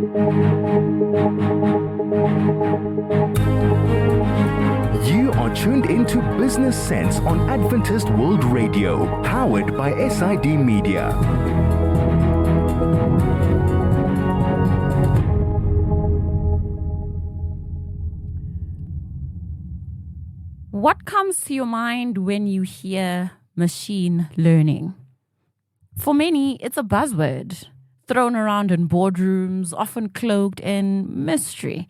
You are tuned into Business Sense on Adventist World Radio, powered by SID Media. What comes to your mind when you hear machine learning? For many, it's a buzzword thrown around in boardrooms, often cloaked in mystery.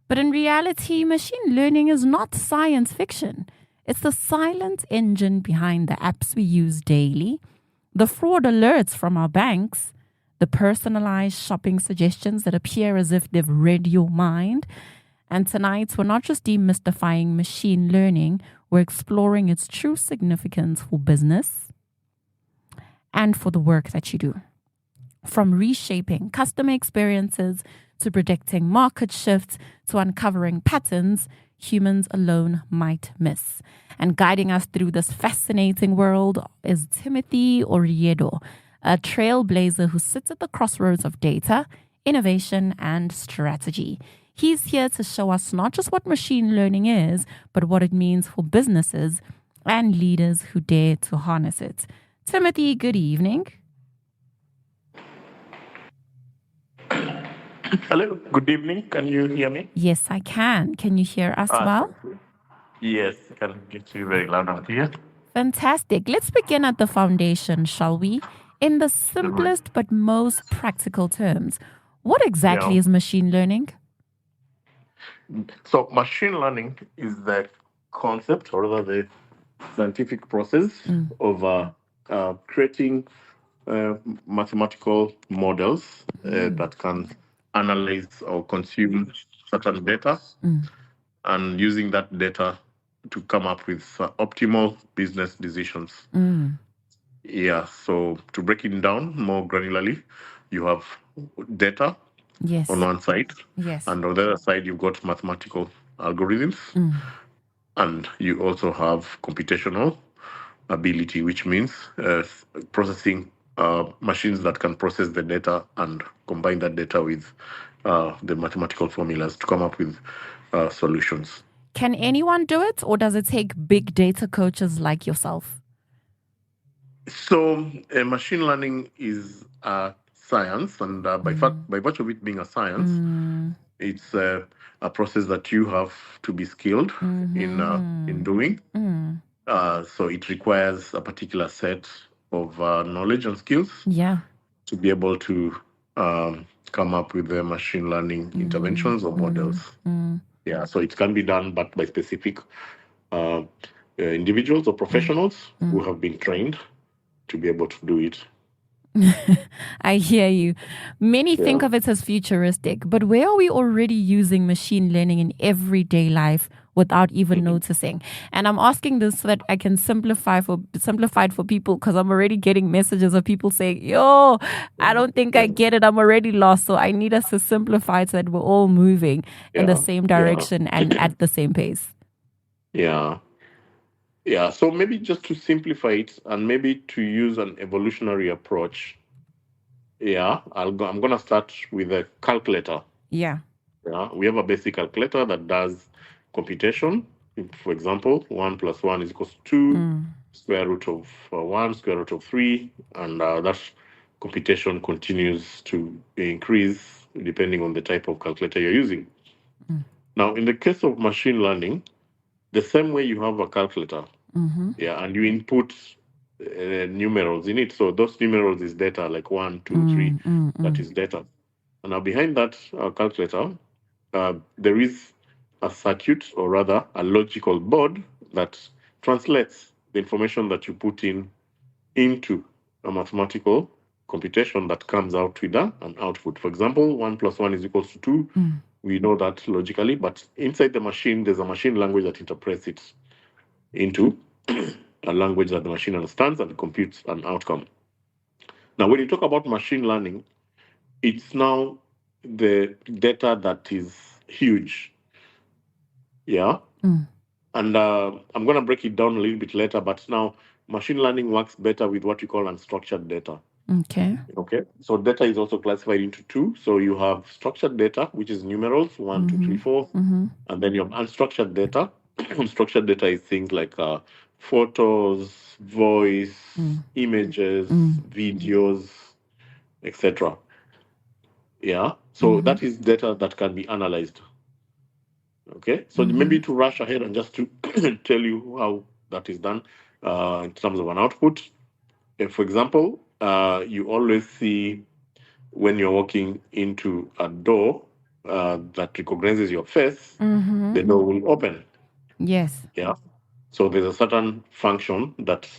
But in reality, machine learning is not science fiction. It's the silent engine behind the apps we use daily, the fraud alerts from our banks, the personalized shopping suggestions that appear as if they've read your mind. And tonight, we're not just demystifying machine learning, we're exploring its true significance for business and for the work that you do. From reshaping customer experiences to predicting market shifts to uncovering patterns humans alone might miss. And guiding us through this fascinating world is Timothy Oriedo, a trailblazer who sits at the crossroads of data, innovation, and strategy. He's here to show us not just what machine learning is, but what it means for businesses and leaders who dare to harness it. Timothy, good evening. Hello, good evening. Can you hear me? Yes, I can. Can you hear us well? Yes, I can get you very loud and clear. Fantastic. Let's begin at the foundation, shall we? In the simplest but most practical terms, what exactly is machine learning? So machine learning is the concept, or rather the scientific process of creating mathematical models that can analyze or consume certain data and using that data to come up with optimal business decisions. Yeah, so to break it down more granularly, you have data on one side, and on the other side, you've got mathematical algorithms, and you also have computational ability, which means processing machines that can process the data and combine that data with the mathematical formulas to come up with solutions. Can anyone do it, or does it take big data coaches like yourself? So machine learning is a science, and by virtue of it being a science, it's a process that you have to be skilled in doing. So it requires a particular set of knowledge and skills to be able to come up with the machine learning interventions or models. Yeah, so it can be done but by specific individuals or professionals who have been trained to be able to do it. I hear you. Many think of it as futuristic, but where are we already using machine learning in everyday life without even noticing? And I'm asking this so that I can simplify it for people, because I'm already getting messages of people saying, yo, I don't think I get it. I'm already lost. So I need us to simplify it so that we're all moving in the same direction and at the same pace. Yeah, so maybe just to simplify it and maybe to use an evolutionary approach. I'm going to start with a calculator. We have a basic calculator that does computation. For example, 1 + 1 is equals to 2, square root of 1, square root of 3, and that computation continues to increase depending on the type of calculator you're using. Now, in the case of machine learning, the same way you have a calculator, and you input numerals in it. So those numerals is data, like 1, 2, 3. That is data. And now behind that calculator, there is a circuit, or rather a logical board, that translates the information that you put in into a mathematical computation that comes out with an output. For example, 1 + 1 is equals to 2. We know that logically, but inside the machine, there's a machine language that interprets it into a language that the machine understands and computes an outcome. Now, when you talk about machine learning, it's now the data that is huge. And I'm going to break it down a little bit later, but now machine learning works better with what you call unstructured data. Okay. So data is also classified into two. So you have structured data, which is numerals, 1, 2, 3, 4. And then you have unstructured data. Unstructured data is things like photos, voice, images, videos, etc. Yeah. So that is data that can be analyzed. Okay. So maybe to rush ahead and just to tell you how that is done in terms of an output. For example, you always see when you're walking into a door that recognizes your face, the door will open. Yes. Yeah. So there's a certain function that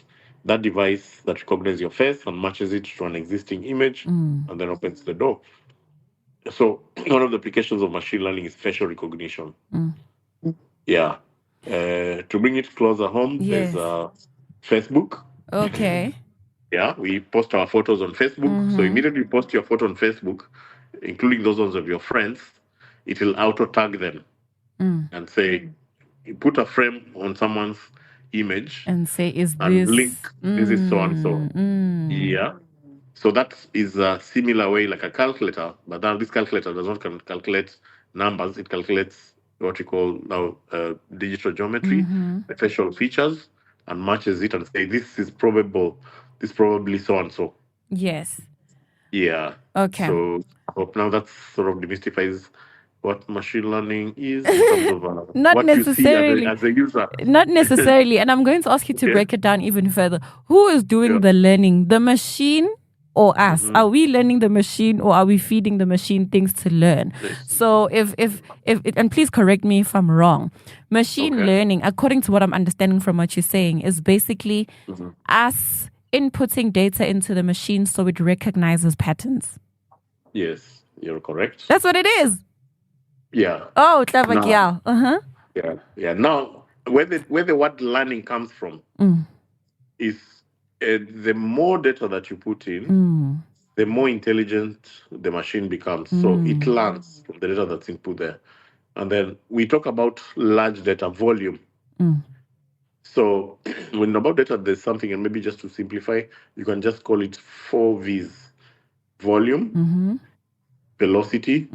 device that recognizes your face and matches it to an existing image and then opens the door. So one of the applications of machine learning is facial recognition. Yeah. To bring it closer home, Yes. there's Facebook. Okay. Yeah, we post our photos on Facebook. So immediately you post your photo on Facebook, including those ones of your friends, it will auto tag them and say, you put a frame on someone's image And say, is and this link, this is so and so. Yeah. So that is a similar way like a calculator, but now this calculator does not calculate numbers. It calculates what we call now digital geometry, the facial features, and matches it and say this is probably so and so. Yes. Yeah. Okay. So I hope now that sort of demystifies what machine learning is in terms of Not what necessarily. you see as a user. Not necessarily. And I'm going to ask you to break it down even further. Who is doing the learning? The machine or us? Are we learning the machine or are we feeding the machine things to learn? So if and please correct me if I'm wrong. Machine learning, according to what I'm understanding from what you're saying, is basically us inputting data into the machine so it recognizes patterns. Yes, you're correct. That's what it is. Yeah. Oh, clever girl. Yeah. Now, where the word learning comes from is the more data that you put in, the more intelligent the machine becomes. So it learns from the data that's input there. And then we talk about large data volume. So when about data, there's something, and maybe just to simplify, you can just call it 4 V's: volume, velocity,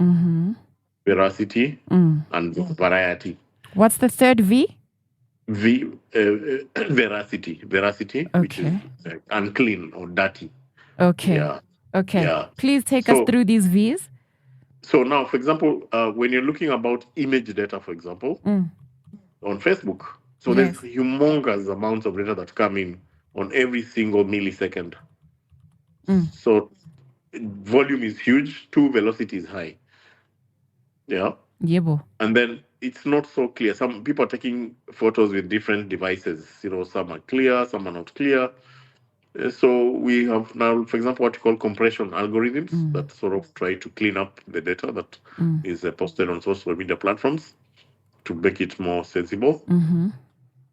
veracity, and variety. What's the third V? Veracity, which is unclean or dirty. Okay. Yeah. Okay. Yeah. Please take us through these V's. So now, for example, when you're looking about image data, for example, on Facebook, so there's humongous amounts of data that come in on every single millisecond. So volume is huge, velocity is high. Yeah. Yebo. And then it's not so clear. Some people are taking photos with different devices. Some are clear, some are not clear. So we have now, for example, what you call compression algorithms that sort of try to clean up the data that is posted on social media platforms to make it more sensible.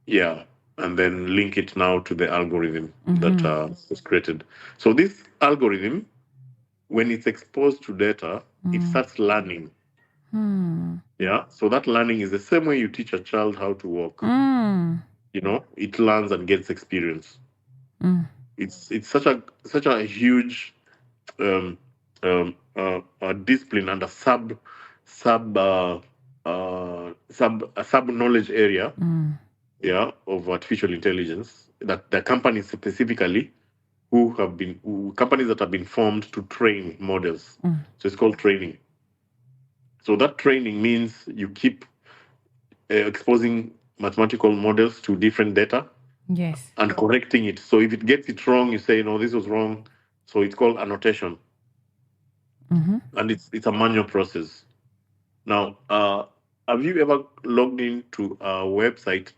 Yeah. And then link it now to the algorithm that was created. So this algorithm, when it's exposed to data, it starts learning. Yeah. So that learning is the same way you teach a child how to walk. It learns and gets experience. It's such a huge discipline and a sub knowledge area of artificial intelligence that the companies specifically companies that have been formed to train models. So it's called training. So that training means you keep exposing mathematical models to different data. Yes. And correcting it. So if it gets it wrong, you say, no, this was wrong. So it's called annotation. And it's a manual process. Now, have you ever logged into a website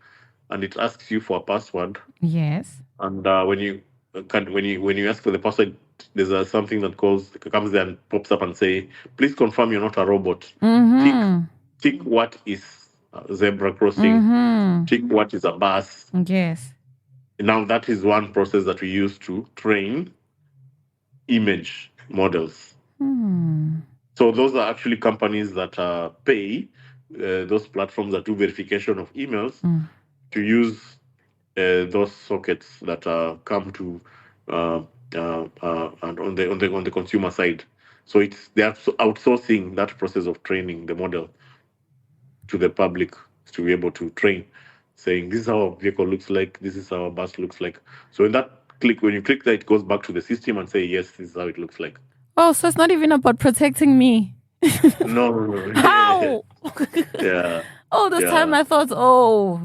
and it asks you for a password? Yes. And when you ask for the password, there's something that comes there and pops up and say, please confirm you're not a robot. Tick what is a zebra crossing. Tick what is a bus. Yes. Now, that is one process that we use to train image models. So those are actually companies that pay those platforms that do verification of emails to use those sockets that come to and on the consumer side. So they are outsourcing that process of training the model to the public to be able to train, saying this is how our vehicle looks like, this is how our bus looks like. So when you click that, it goes back to the system and say, yes, this is how it looks like. Oh, so it's not even about protecting me. No. How? Yeah. Oh, this time I thought,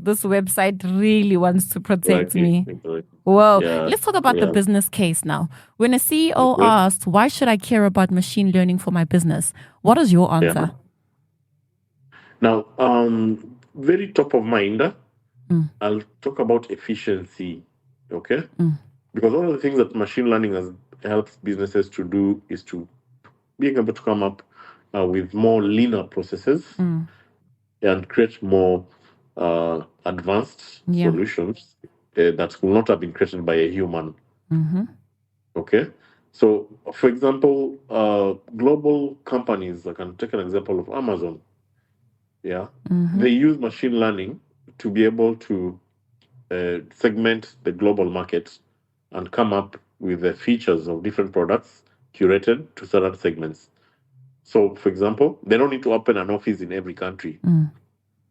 this website really wants to protect me. Exactly. Well, let's talk about the business case now. When a CEO asks, why should I care about machine learning for my business? What is your answer? Now, very top of mind, I'll talk about efficiency, okay? Because one of the things that machine learning helps businesses to do is to being able to come up with more leaner processes and create more advanced solutions that will not have been created by a human. Okay? So, for example, global companies, I can take an example of Amazon. Yeah, they use machine learning to be able to segment the global market and come up with the features of different products curated to certain segments. So, for example, they don't need to open an office in every country.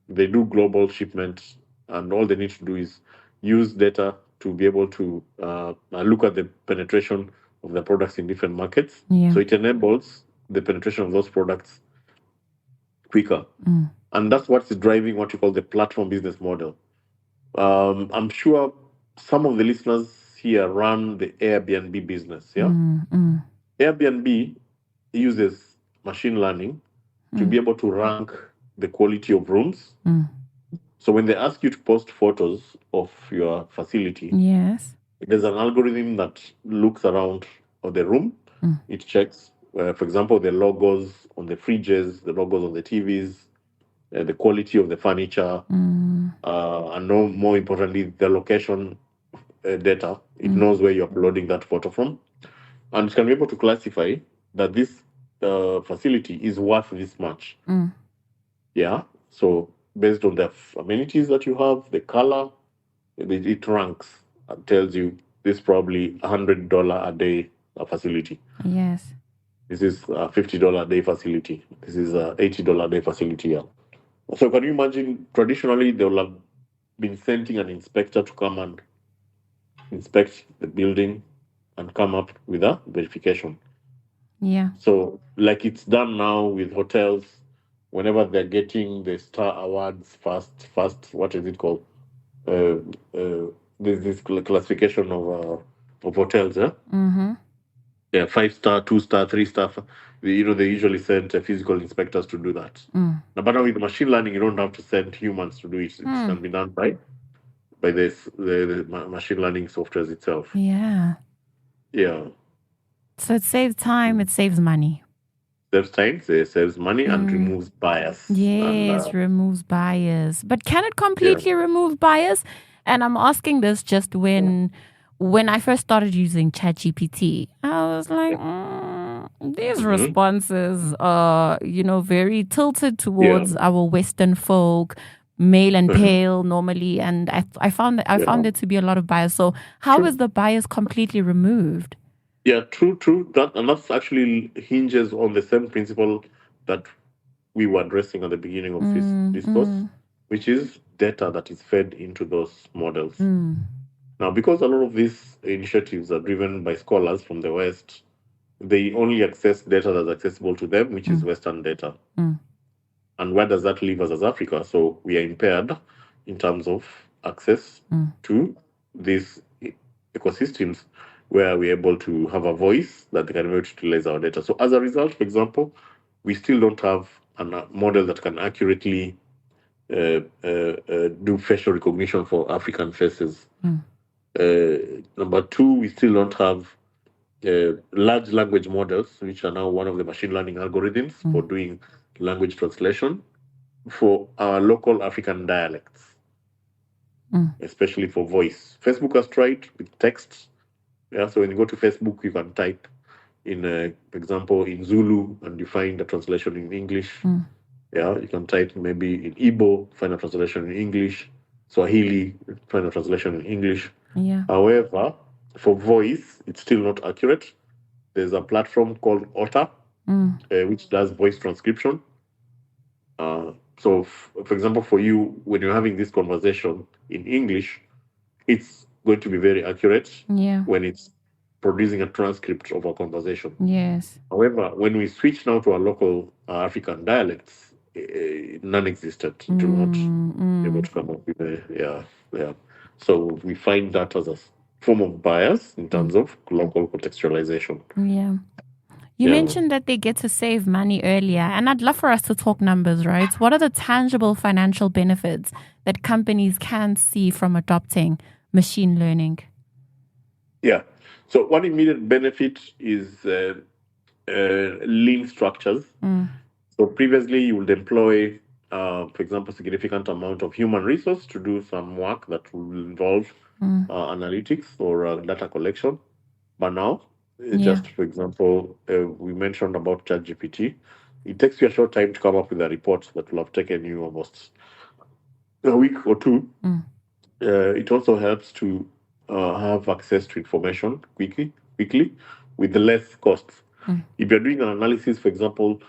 They do global shipment, and all they need to do is use data to be able to look at the penetration of the products in different markets. So it enables the penetration of those products quicker. And that's what's driving what you call the platform business model. I'm sure some of the listeners here run the Airbnb business. Yeah, Airbnb uses machine learning to be able to rank the quality of rooms. So when they ask you to post photos of your facility, there's an algorithm that looks around the room. It checks, for example, the logos on the fridges, the logos on the TVs, the quality of the furniture, and more importantly, the location data. It knows where you're uploading that photo from. And it can be able to classify that this facility is worth this much. Yeah. So based on the amenities that you have, the color, it ranks and tells you this is probably $100 a day facility. Yes. This is a $50 a day facility. This is a $80 a day facility. Yeah. So can you imagine, traditionally, they will have been sending an inspector to come and inspect the building and come up with a verification. Yeah. So like it's done now with hotels, whenever they're getting the Star Awards fast, what is it called? There's this classification of hotels, yeah? Yeah, 5-star, 2-star, 3-star. They usually send physical inspectors to do that. Now, but now with machine learning, you don't have to send humans to do it. It can be done by the machine learning software itself. Yeah. Yeah. So it saves time, it saves money. Saves time, it saves money, and removes bias. Yes, removes bias. But can it completely remove bias? And I'm asking this just when I first started using ChatGPT, I was like, these responses are, very tilted towards our Western folk, male and pale normally. And I found there to be a lot of bias. So how is the bias completely removed? Yeah, true. That actually hinges on the same principle that we were addressing at the beginning of this discourse, which is data that is fed into those models. Now, because a lot of these initiatives are driven by scholars from the West, they only access data that's accessible to them, which is Western data. And where does that leave us as Africa? So we are impaired in terms of access to these ecosystems where we're able to have a voice that they can be able to utilize our data. So as a result, for example, we still don't have a model that can accurately do facial recognition for African faces. Number two, we still don't have large language models, which are now one of the machine learning algorithms for doing language translation for our local African dialects, especially for voice. Facebook has tried with text. Yeah, so when you go to Facebook, you can type in, for example, in Zulu, and you find a translation in English. Yeah, you can type maybe in Igbo, find a translation in English. Swahili, find a translation in English. Yeah. However, For voice, it's still not accurate. There's a platform called Otter, which does voice transcription. So, for example, for you, when you're having this conversation in English, it's going to be very accurate when it's producing a transcript of our conversation. Yes. However, when we switch now to our local African dialects, non-existent. It will not be able to come up with yeah. So we find that as a form of bias in terms of local contextualization. Yeah. You mentioned that they get to save money earlier, and I'd love for us to talk numbers, right? What are the tangible financial benefits that companies can see from adopting machine learning? Yeah. So one immediate benefit is lean structures. So previously you would employ, for example, significant amount of human resource to do some work that will involve analytics or data collection. But now, just for example, we mentioned about ChatGPT. It takes you a short time to come up with a report that will have taken you almost a week or two. It also helps to have access to information quickly, with the less costs. If you're doing an analysis, for example,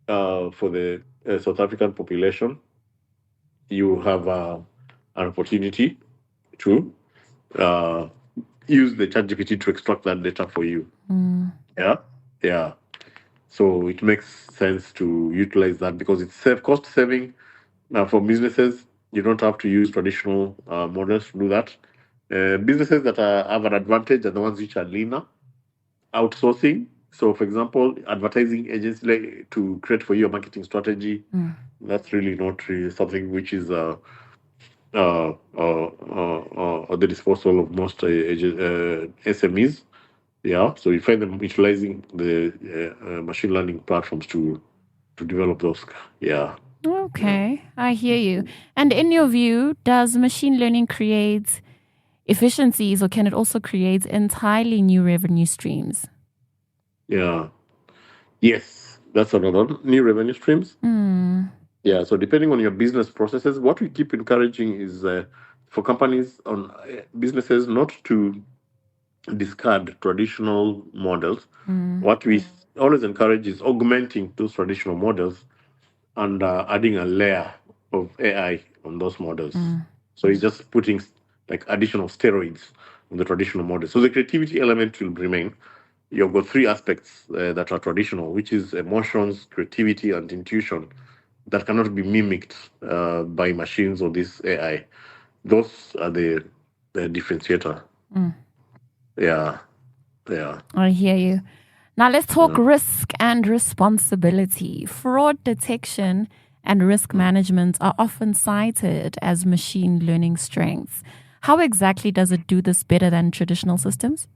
for the South African population, you have an opportunity to use the ChatGPT to extract that data for you. Yeah. So it makes sense to utilize that because it's cost saving for businesses. You don't have to use traditional models to do that. Businesses that have an advantage are the ones which are leaner. Outsourcing. So, for example, advertising agency to create for you a marketing strategy. That's really not really something which is at the disposal of most SMEs. Yeah, so you find them utilizing the machine learning platforms to develop those. Yeah. Okay, I hear you. And in your view, does machine learning create efficiencies, or can it also create entirely new revenue streams? Yeah. Yes, that's another new revenue streams. Yeah, so depending on your business processes, what we keep encouraging is for companies on businesses not to discard traditional models. What we always encourage is augmenting those traditional models and adding a layer of AI on those models. So it's just putting like additional steroids on the traditional models. So the creativity element will remain. You've got three aspects that are traditional, which is emotions, creativity, and intuition that cannot be mimicked by machines or this AI. Those are the differentiator. Yeah. I hear you. Now let's talk risk and responsibility. Fraud detection and risk management are often cited as machine learning strengths. How exactly does it do this better than traditional systems?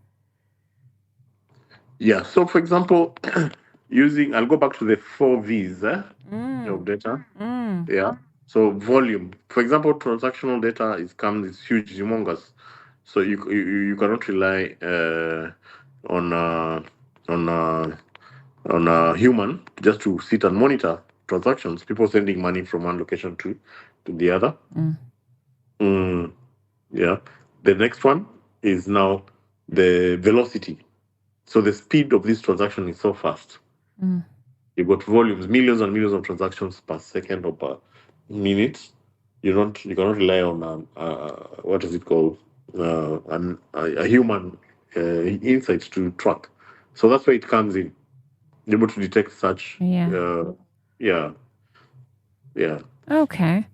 Yeah. So, for example, I'll go back to the 4 V's of data. Yeah. So volume. For example, transactional data is huge, humongous. So you cannot rely on a human just to sit and monitor transactions. People sending money from one location to the other. Yeah. The next one is now the velocity. So the speed of this transaction is so fast. You've got volumes, millions and millions of transactions per second or per minute. You cannot rely on what is it called, a human insight to track. So that's where it comes in, able to detect such. Yeah. Okay.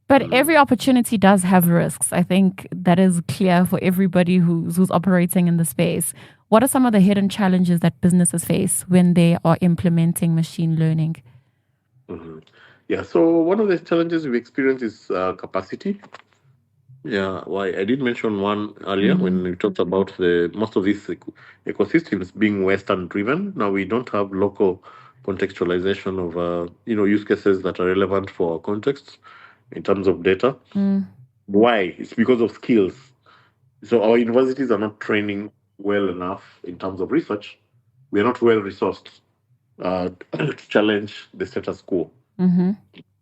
But every opportunity does have risks. I think that is clear for everybody who's operating in the space. What are some of the hidden challenges that businesses face when they are implementing machine learning? Yeah, so one of the challenges we experience is capacity. Yeah, why I did mention one earlier when we talked about most of these ecosystems being Western driven. Now we don't have local contextualization of use cases that are relevant for our context in terms of data. Why? It's because of skills. So our universities are not training well enough in terms of research. We are not well resourced to challenge the status quo.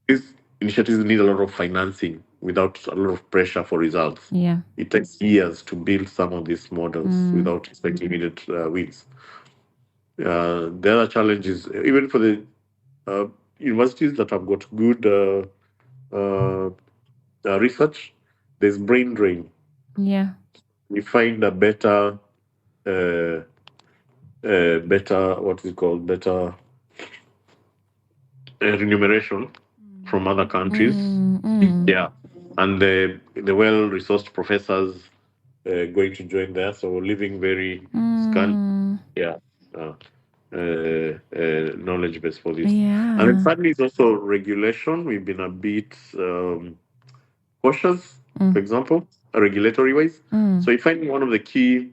These initiatives need a lot of financing without a lot of pressure for results. Yeah. It takes years to build some of these models without expecting immediate wins. The other challenge is, even for the universities that have got good research, there's brain drain. Yeah. We find a better remuneration from other countries. Yeah, and the well-resourced professors going to join there, so living very scant. Yeah. Knowledge base for this. Yeah. And then finally, it's also regulation. We've been a bit cautious, for example, regulatory wise. So you find one of the key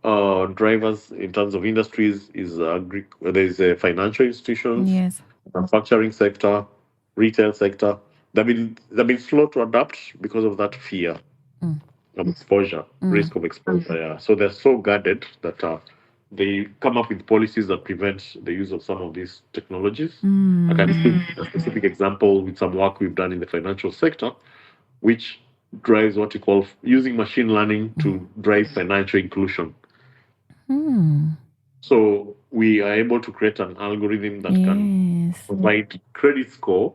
drivers in terms of industries is there's financial institutions, Yes. manufacturing sector, retail sector. They've been slow to adapt because of that fear of exposure, risk of exposure. Yeah. So they're so guarded that they come up with policies that prevent the use of some of these technologies. I can give a specific example with some work we've done in the financial sector, which drives what you call using machine learning to drive financial inclusion. So we are able to create an algorithm that can provide credit score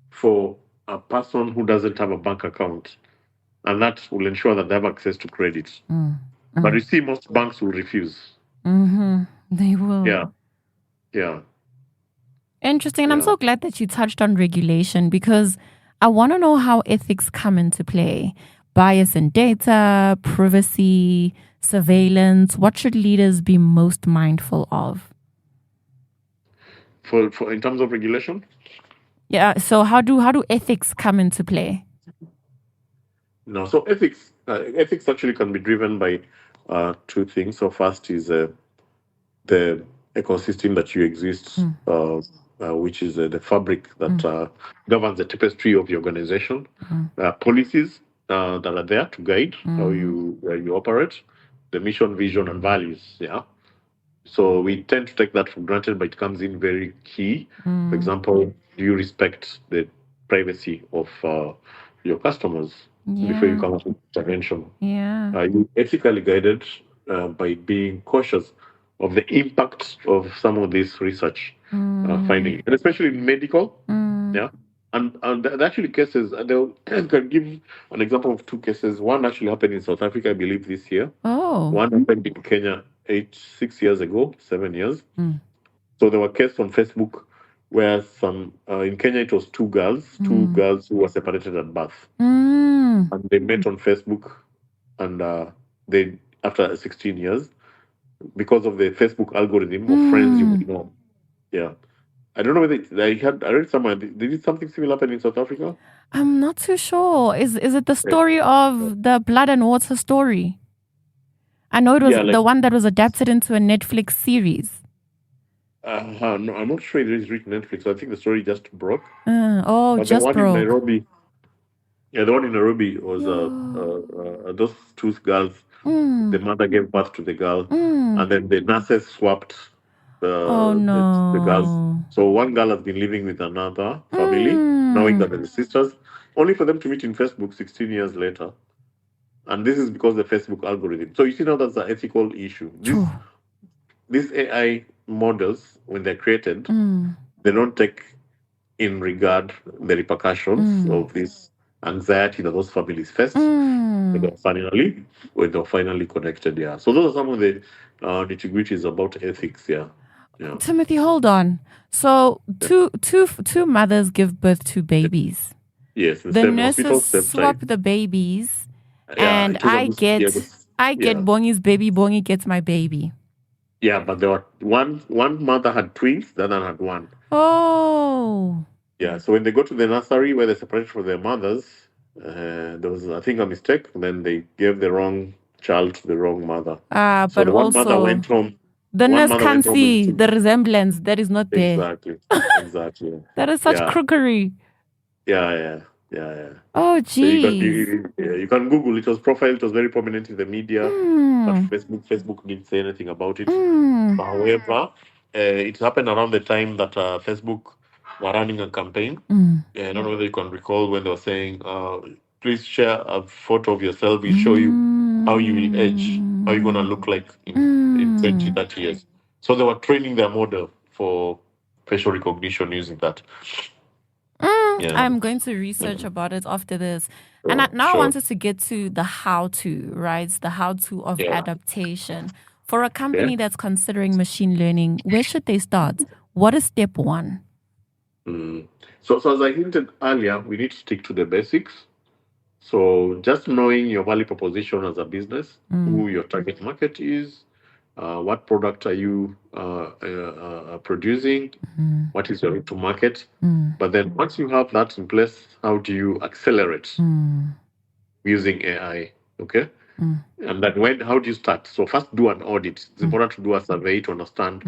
for a person who doesn't have a bank account, and that will ensure that they have access to credit. But you see, most banks will refuse. They will. Yeah. Interesting. And I'm so glad that you touched on regulation, because I want to know how ethics come into play. Bias in data, privacy, surveillance. What should leaders be most mindful of? For in terms of regulation? Yeah. So how do ethics come into play? No. So ethics actually can be driven by two things. So first is the ecosystem that you exist, which is the fabric that governs the tapestry of the organization. Policies that are there to guide how you operate, the mission, vision, and values. Yeah. So we tend to take that for granted, but it comes in very key. For example, do you respect the privacy of your customers before you come up with intervention? Are you ethically guided by being cautious of the impact of some of these research findings, and especially in medical? Yeah. And there are actually cases, I can give an example of two cases. One actually happened in South Africa, I believe, this year. One happened in Kenya 7 years. So there were cases on Facebook where in Kenya it was two girls who were separated at birth. And they met on Facebook, and they, after 16 years, because of the Facebook algorithm of friends you would know. Yeah. I don't know whether I read somewhere. Did something similar happen in South Africa? I'm not too sure. Is it the story of the blood and water story? I know it was the one that was adapted into a Netflix series. No, I'm not sure it is reached Netflix. I think the story just broke. But just the one broke. In Nairobi. Yeah, the one in Nairobi was those two girls. The mother gave birth to the girl, and then the nurses swapped the girls. So one girl has been living with another family, knowing that they're sisters, only for them to meet in Facebook 16 years later. And this is because of the Facebook algorithm. So you see now that's an ethical issue. These AI models, when they're created, they don't take in regard the repercussions of this anxiety that those families face when they're finally connected. Yeah. So those are some of the nitty-gritties about ethics. Yeah. Timothy, hold on. So two mothers give birth to babies. Yes. The nurses swap the babies, and I get Bongi's baby. Bongi gets my baby. Yeah, but there were one mother had twins, the other had one. Oh. Yeah, so when they go to the nursery where they separated from their mothers, there was, I think, a mistake. Then they gave the wrong child to the wrong mother. So but the one mother went home. The nurse can't see the resemblance that is not there. Exactly. That is such crookery. Yeah. Oh, geez. So you can Google. It was profiled. It was very prominent in the media. But Facebook didn't say anything about it. However, it happened around the time that Facebook were running a campaign. I don't know whether you can recall when they were saying, please share a photo of yourself. We show you how you will age, how you're going to look like in 20, 30 years. So they were training their model for facial recognition using that. I'm going to research about it after this. And I wanted to get to the how-to, right? The how-to of adaptation. For a company that's considering machine learning, where should they start? What is step one? So as I hinted earlier, we need to stick to the basics. So just knowing your value proposition as a business, who your target market is, what product are you producing, what is your route to market. But then once you have that in place, how do you accelerate using AI? Okay. And then how do you start? So first do an audit. It's important to do a survey to understand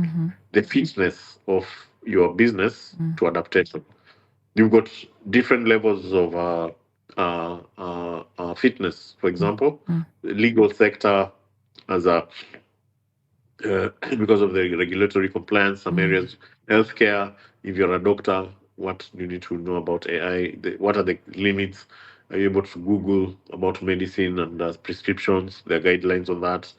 the fitness of your business to adaptation. You've got different levels of fitness. For example, the legal sector as because of the regulatory compliance, some areas, healthcare. If you're a doctor, what do you need to know about AI? What are the limits? Are you able to Google about medicine and prescriptions? There are guidelines on that.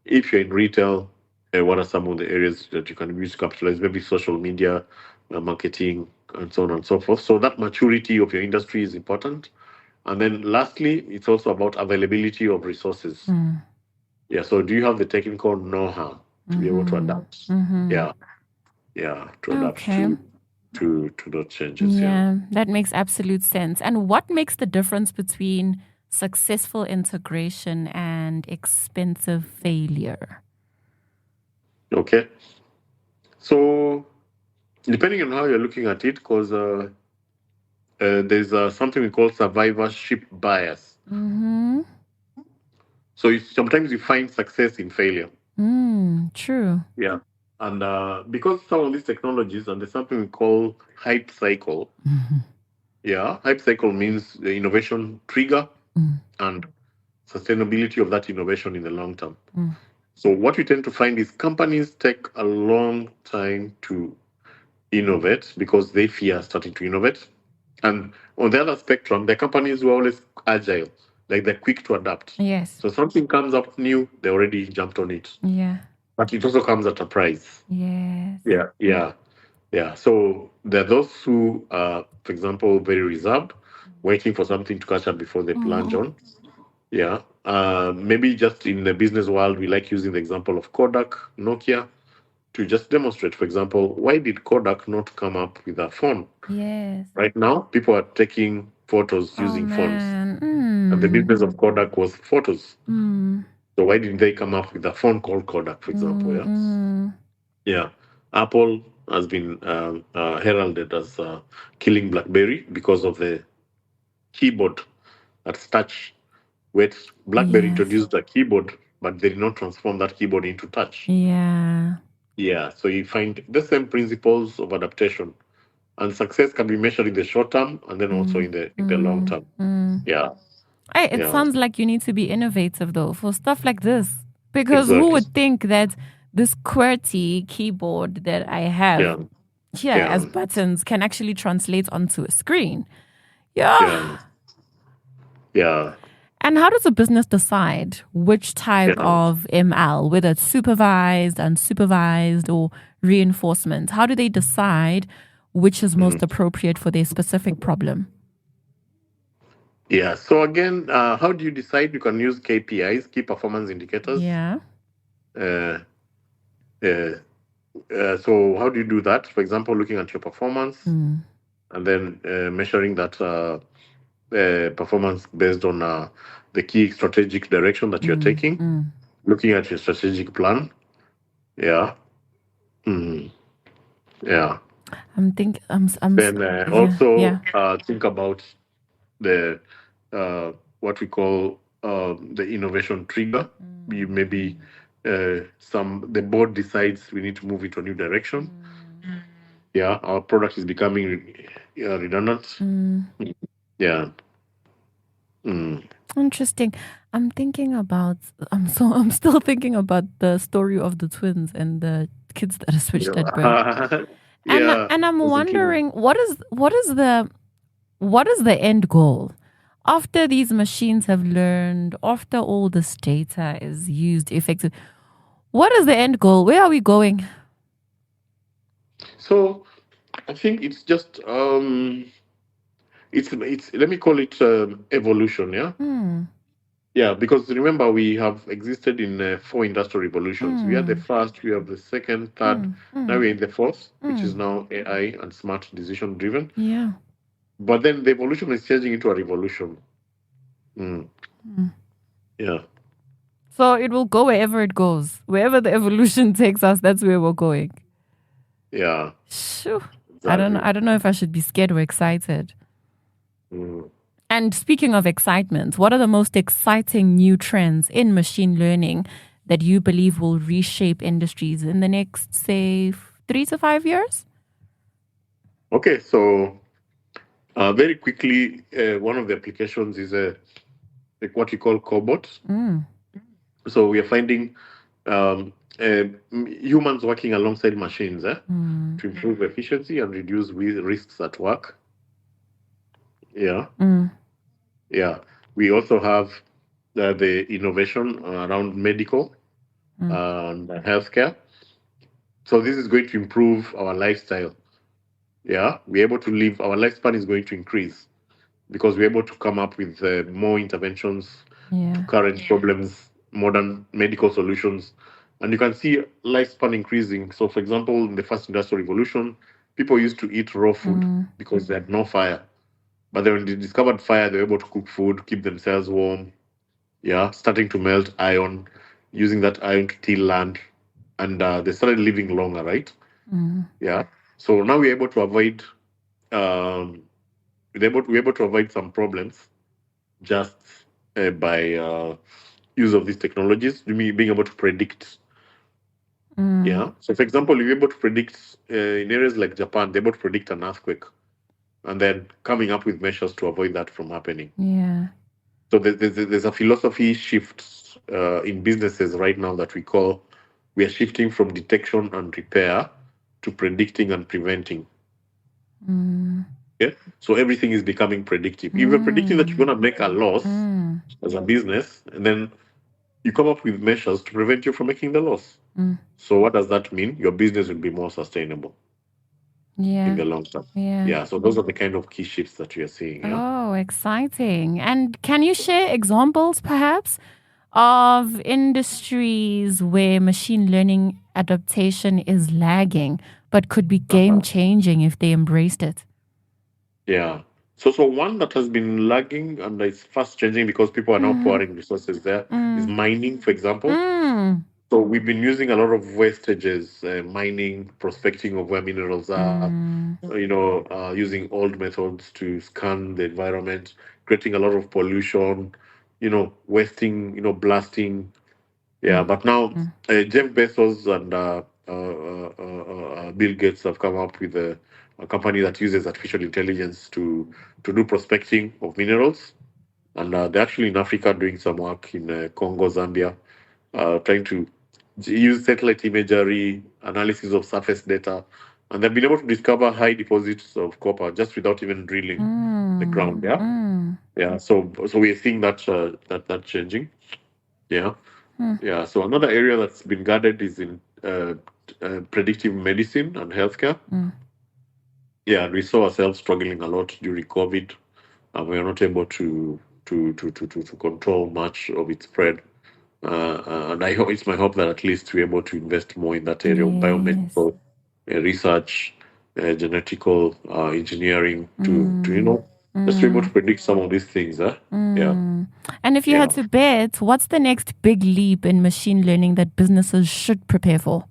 If you're in retail, what are some of the areas that you can use to capitalize? Maybe social media, marketing, and so on and so forth. So that maturity of your industry is important. And then lastly, it's also about availability of resources. Yeah. So do you have the technical know-how to be able to adapt? Yeah. To adapt to those changes. Yeah, that makes absolute sense. And what makes the difference between successful integration and expensive failure? Okay. So depending on how you're looking at it, because there's something we call survivorship bias. So sometimes you find success in failure. True. Yeah. And because some of these technologies, and there's something we call hype cycle. Yeah. Hype cycle means the innovation trigger and sustainability of that innovation in the long term. So what we tend to find is companies take a long time to innovate because they fear starting to innovate. And on the other spectrum, the companies who are always agile, like they're quick to adapt. Yes. So something comes up new, they already jumped on it. Yeah. But it also comes at a price. Yes. Yeah. So there are those who are, for example, very reserved, waiting for something to catch up before they plunge on. Yeah. Maybe just in the business world, we like using the example of Kodak, Nokia, to just demonstrate, for example, why did Kodak not come up with a phone? Yes. Right now, people are taking photos using phones. And the business of Kodak was photos. So why didn't they come up with a phone called Kodak, for example? Yeah. Apple has been heralded as killing BlackBerry because of the keyboard that's touch. Where BlackBerry introduced a keyboard, but they did not transform that keyboard into touch. Yeah, so you find the same principles of adaptation, and success can be measured in the short term and then also in the long term. Yeah. It sounds like you need to be innovative though for stuff like this, because who would think that this QWERTY keyboard that I have here as buttons can actually translate onto a screen? Yeah. And how does a business decide which type of ML, whether it's supervised, unsupervised, or reinforcement? How do they decide which is most appropriate for their specific problem? Yeah. So again, how do you decide? You can use KPIs, key performance indicators. Yeah. So how do you do that? For example, looking at your performance and then measuring that performance based on the key strategic direction that you're taking, looking at your strategic plan. Yeah. Yeah. I'm thinking. Then also think about the what we call the innovation trigger. You maybe the board decides we need to move into a new direction. Yeah, our product is becoming redundant. Yeah. Interesting. I'm still thinking about the story of the twins and the kids that are switched at birth. And I'm wondering what is the end goal? After these machines have learned, after all this data is used effectively, what is the end goal? Where are we going? So I think it's just it's let me call it evolution, yeah. Yeah, because remember we have existed in 4 industrial revolutions. We had the first, we have the second, third. Now we're in the fourth, which is now AI and smart decision driven. Yeah. But then the evolution is changing into a revolution. Yeah. So it will go wherever it goes. Wherever the evolution takes us, that's where we're going. Yeah. Shoo. Exactly. I don't know if I should be scared or excited. And speaking of excitement, what are the most exciting new trends in machine learning that you believe will reshape industries in the next, say, 3 to 5 years? Okay, so very quickly, one of the applications is like what we call cobots. So we are finding humans working alongside machines to improve efficiency and reduce risks at work. Yeah. Yeah. We also have the innovation around medical and healthcare. So this is going to improve our lifestyle. Yeah. We're able to live, our lifespan is going to increase because we're able to come up with more interventions to current problems, modern medical solutions. And you can see lifespan increasing. So, for example, in the first industrial revolution, people used to eat raw food because they had no fire. But then when they discovered fire, they were able to cook food, keep themselves warm. Yeah, starting to melt iron, using that iron to till land. And they started living longer, right? Yeah. So now we're able to avoid we're able to avoid some problems just by use of these technologies, being able to predict. Yeah. So, for example, you're able to predict in areas like Japan, they're able to predict an earthquake and then coming up with measures to avoid that from happening. Yeah. So there's a philosophy shift in businesses right now that we are shifting from detection and repair to predicting and preventing. Yeah. So everything is becoming predictive. If you're predicting that you're going to make a loss as a business, and then you come up with measures to prevent you from making the loss. So what does that mean? Your business will be more sustainable in the long term. Yeah. So those are the kind of key shifts that we are seeing. Yeah? Oh, exciting. And can you share examples, perhaps, of industries where machine learning adaptation is lagging, but could be game-changing if they embraced it? Yeah. So one that has been lagging and it's fast changing because people are now pouring resources there is mining, for example. So we've been using a lot of wastages, mining, prospecting of where minerals are, using old methods to scan the environment, creating a lot of pollution, wasting, blasting. Yeah, but now Jeff Bezos and Bill Gates have come up with a company that uses artificial intelligence to do prospecting of minerals. And they're actually in Africa doing some work in Congo, Zambia, trying to use satellite imagery, analysis of surface data, and they've been able to discover high deposits of copper just without even drilling the ground. Yeah, yeah. So we are seeing that that changing. Yeah, yeah. So another area that's been guarded is in predictive medicine and healthcare. Yeah, we saw ourselves struggling a lot during COVID, and we are not able to control much of its spread. And I hope it's my hope that at least we're able to invest more in that area of biomedical research, genetical engineering to just be able to predict some of these things. Yeah. And if you had to bet, what's the next big leap in machine learning that businesses should prepare for?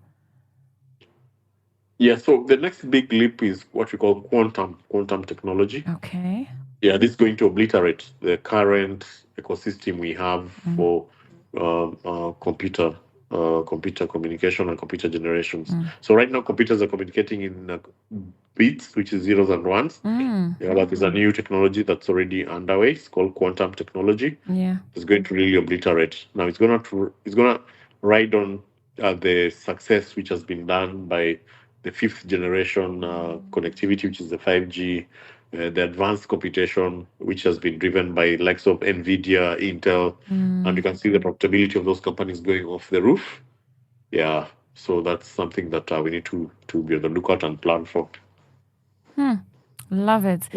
Yeah, so the next big leap is what we call quantum technology. Okay. Yeah, this is going to obliterate the current ecosystem we have for computer communication and computer generations. So right now, computers are communicating in bits, which is zeros and ones. Yeah, that is a new technology that's already underway. It's called quantum technology. Yeah, it's going to really obliterate. Now, it's gonna ride on the success which has been done by the fifth generation connectivity, which is the 5G, the advanced computation, which has been driven by likes of NVIDIA, Intel, and you can see the profitability of those companies going off the roof. Yeah, so that's something that we need to be on the lookout and plan for. Love it.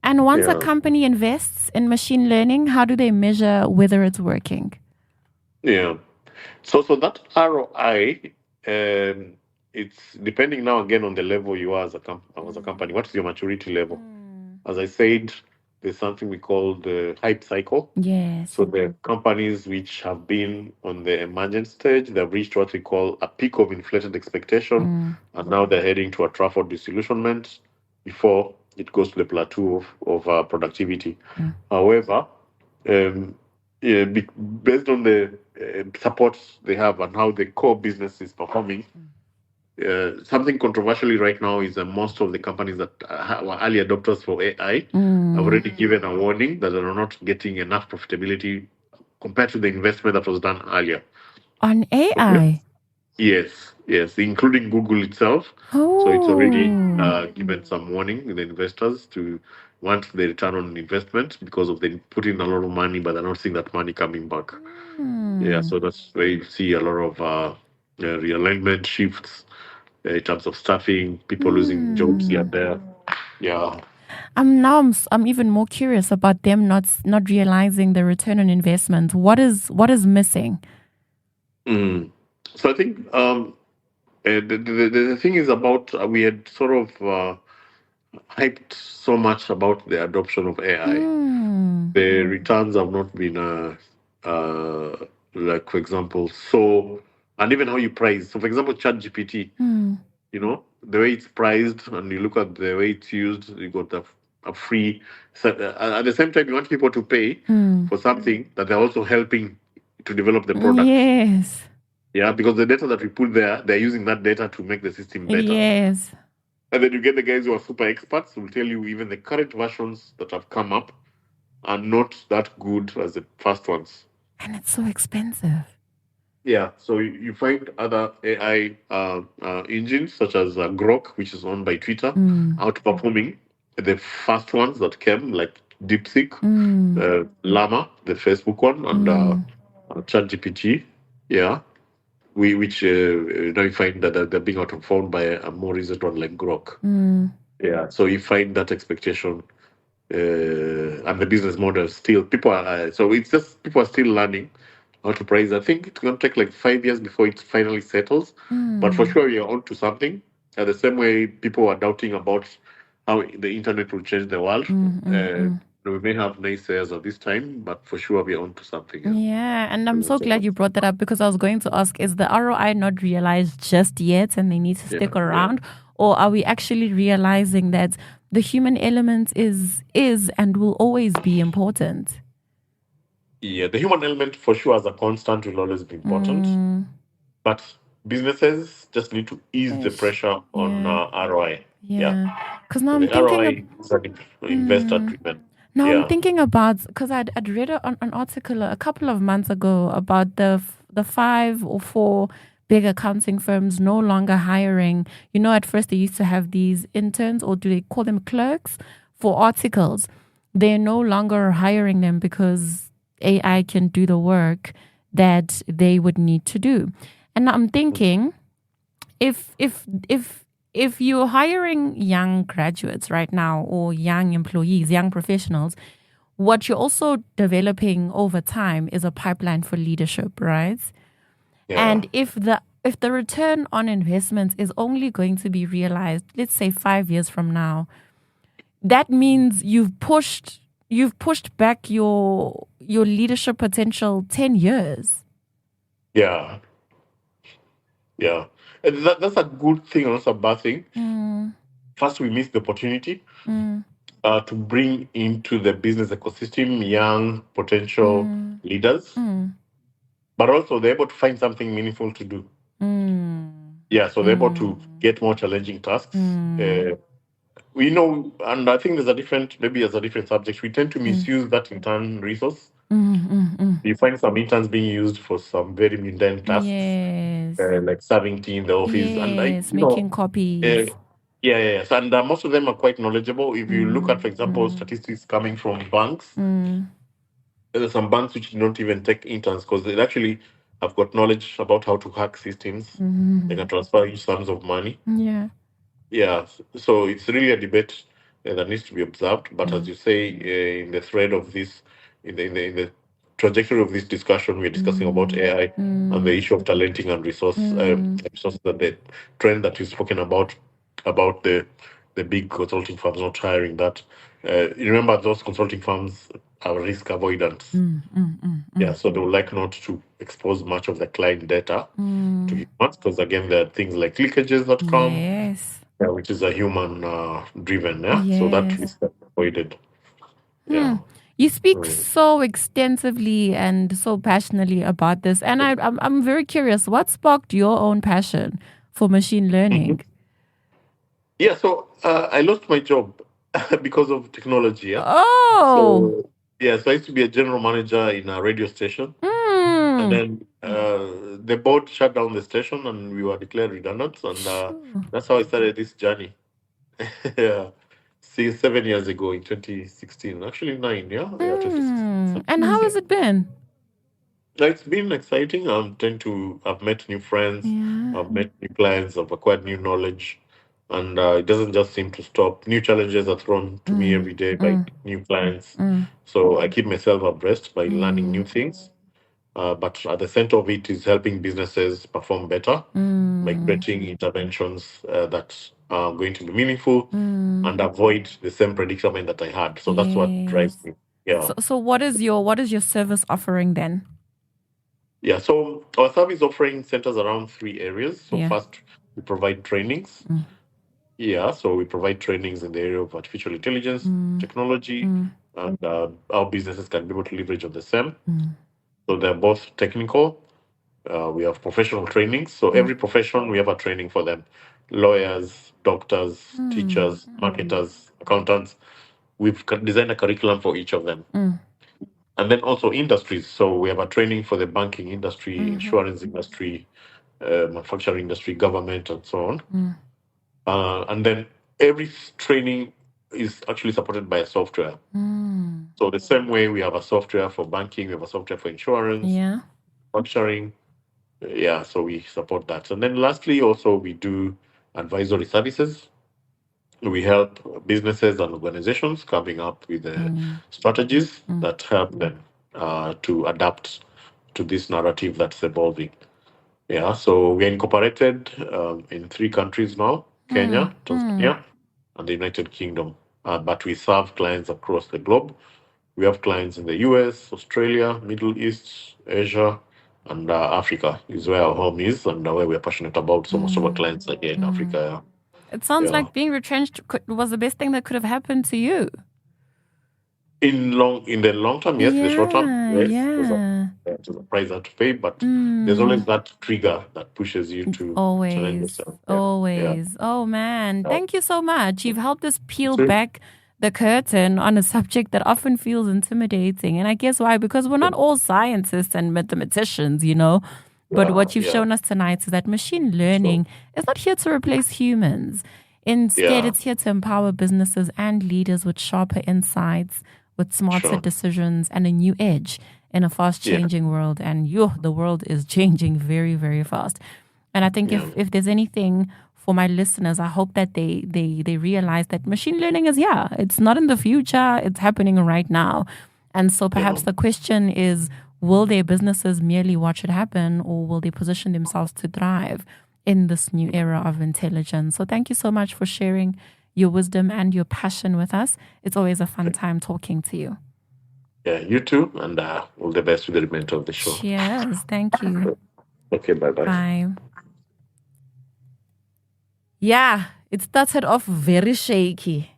And once a company invests in machine learning, how do they measure whether it's working? Yeah. So that ROI, it's depending now again on the level you are as a company. What is your maturity level? As I said, there's something we call the hype cycle. Yes. So the companies which have been on the emergent stage, they've reached what we call a peak of inflated expectation, and now they're heading to a trough of disillusionment before it goes to the plateau of productivity. However, based on the support they have and how the core business is performing, something controversially right now is that most of the companies that were early adopters for AI have already given a warning that they are not getting enough profitability compared to the investment that was done earlier. On AI? Yes, including Google itself. So it's already given some warning to the investors to want the return on investment because of they put in a lot of money, but they're not seeing that money coming back. Yeah, so that's where you see a lot of realignment shifts in terms of staffing, people losing jobs here and there. Yeah. I'm even more curious about them not realizing the return on investment. What is missing? So I think the thing is about we had sort of hyped so much about the adoption of AI. The returns have not been like, for example, and even how you price. So, for example, ChatGPT, the way it's priced, and you look at the way it's used, you got a free. So, at the same time, you want people to pay for something that they're also helping to develop the product. Yes. Yeah, because the data that we put there, they're using that data to make the system better. Yes. And then you get the guys who are super experts who will tell you even the current versions that have come up are not that good as the first ones. And it's so expensive. Yeah, so you find other AI engines such as Grok, which is owned by Twitter, outperforming the first ones that came, like DeepSeek, Llama, the Facebook one, and ChatGPT. Yeah, which now you find that they're being outperformed by a more recent one like Grok. Yeah, so you find that expectation and the business model still so it's just people are still learning how to price. I think it's going to take like 5 years before it finally settles, but for sure you're on to something. The same way people are doubting about how the internet will change the world. We may have naysayers at this time, but for sure we're on to something. Yeah, and I'm so glad you brought that up because I was going to ask, is the ROI not realized just yet and they need to stick around? Or are we actually realizing that the human element is and will always be important? Yeah, the human element for sure as a constant will always be important. But businesses just need to ease the pressure on ROI. Yeah. Because now the I'm thinking ROI is an investor driven. Now I'm thinking about, because I'd read an article a couple of months ago about the 5 or 4 big accounting firms no longer hiring. At first they used to have these interns, or do they call them clerks, for articles. They're no longer hiring them because AI can do the work that they would need to do. And I'm thinking, if you're hiring young graduates right now, or young employees, young professionals, what you're also developing over time is a pipeline for leadership, right? Yeah. And if the return on investment is only going to be realized, let's say 5 years from now, that means you've pushed back your leadership potential 10 years. Yeah. Yeah. And that's a good thing and also a bad thing. First, we miss the opportunity to bring into the business ecosystem young potential leaders, but also they're able to find something meaningful to do. Yeah, so they're able to get more challenging tasks. We know, and I think there's a different subject. We tend to misuse that intern resource You find some interns being used for some very mundane tasks, Yes. like serving tea in the office, Yes, making copies. Yes, and most of them are quite knowledgeable. If you look at, for example, statistics coming from banks, there's some banks which don't even take interns because they actually have got knowledge about how to hack systems. They can transfer huge sums of money. Yeah, so it's really a debate that needs to be observed. But as you say, in the thread of this, in the trajectory of this discussion, we're discussing about AI and the issue of talenting and resources, and the trend that you've spoken about the big consulting firms not hiring that. Remember, those consulting firms are risk avoidant. Yeah, so they would like not to expose much of the client data to humans because, again, there are things like leakages that come. Yes. Which is a human driven, so that is avoided. You speak so extensively and so passionately about this, and I'm very curious. What sparked your own passion for machine learning? So I lost my job because of technology. Oh. So I used to be a general manager in a radio station, and then the board shut down the station, and we were declared redundant, and that's how I started this journey. 7 years ago in 2016, actually 9, 2016. And how has it been? It's been exciting. I've met new friends, I've met new clients, I've acquired new knowledge, and it doesn't just seem to stop. New challenges are thrown to me every day by new clients, so I keep myself abreast by learning new things. But at the center of it is helping businesses perform better by creating interventions that are going to be meaningful and avoid the same predicament that I had. So that's what drives me. So what is your service offering then? So our service offering centers around 3 areas. So first, we provide trainings. So we provide trainings in the area of artificial intelligence, technology, and our businesses can be able to leverage on the same. So they're both technical. We have professional trainings. So every profession, we have a training for them. Lawyers, doctors, teachers, marketers, accountants. We've designed a curriculum for each of them. And then also industries. So we have a training for the banking industry, insurance industry, manufacturing industry, government, and so on. And then every training is actually supported by a software. So the same way we have a software for banking, we have a software for insurance, manufacturing. So we support that. And then lastly, also we do advisory services. We help businesses and organizations coming up with strategies that help them to adapt to this narrative that's evolving. So we're incorporated in 3 countries now, Kenya, Tanzania, and the United Kingdom. But we serve clients across the globe. We have clients in the US, Australia, Middle East, Asia, and Africa is where our home is and where we're passionate about. So most of our clients are here in Africa. It sounds like being retrenched was the best thing that could have happened to you. In the long term, yes. The short term, yes. There's a price to pay, but there's always that trigger that pushes you to challenge yourself. Always. Oh man, thank you so much. You've helped us peel back the curtain on a subject that often feels intimidating. And I guess why? Because we're not all scientists and mathematicians, But what you've shown us tonight is that machine learning is not here to replace humans. Instead, it's here to empower businesses and leaders with sharper insights, with smarter decisions, and a new edge in a fast-changing world. And the world is changing very, very fast. And I think if there's anything for my listeners, I hope that they realize that machine learning is here. It's not in the future. It's happening right now. And so perhaps the question is, will their businesses merely watch it happen, or will they position themselves to thrive in this new era of intelligence? So thank you so much for sharing your wisdom and your passion with us. It's always a fun time talking to you. You too, and all the best with the remainder of the show. Cheers. Thank you. Okay, bye-bye. Bye. Yeah, it started off very shaky.